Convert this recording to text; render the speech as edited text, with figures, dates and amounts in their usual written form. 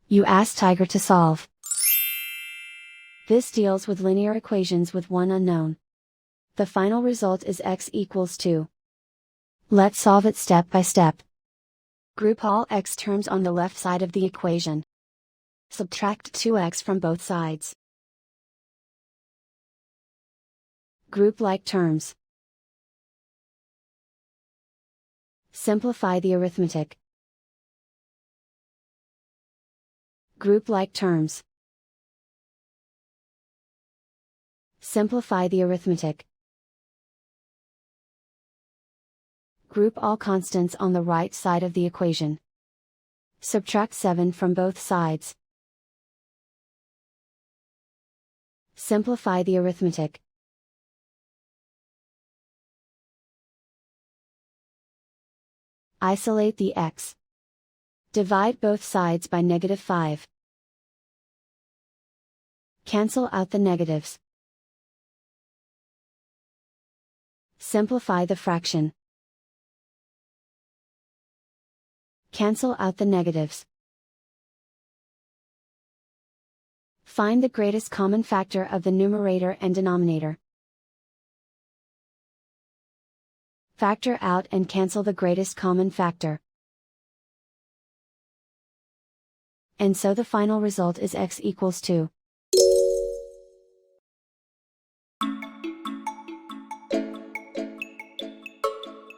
You ask Tiger to solve. This deals with linear equations with one unknown. The final result is x equals 2. Let's solve it step by step. Group all x terms on the left side of the equation. Subtract 2x from both sides. Group like terms. Simplify the arithmetic. Group like terms. Simplify the arithmetic. Group all constants on the right side of the equation. Subtract 7 from both sides. Simplify the arithmetic. Isolate the x. Divide both sides by -5. Cancel out the negatives. Simplify the fraction. Cancel out the negatives. Find the greatest common factor of the numerator and denominator. Factor out and cancel the greatest common factor. And so the final result is x equals 2.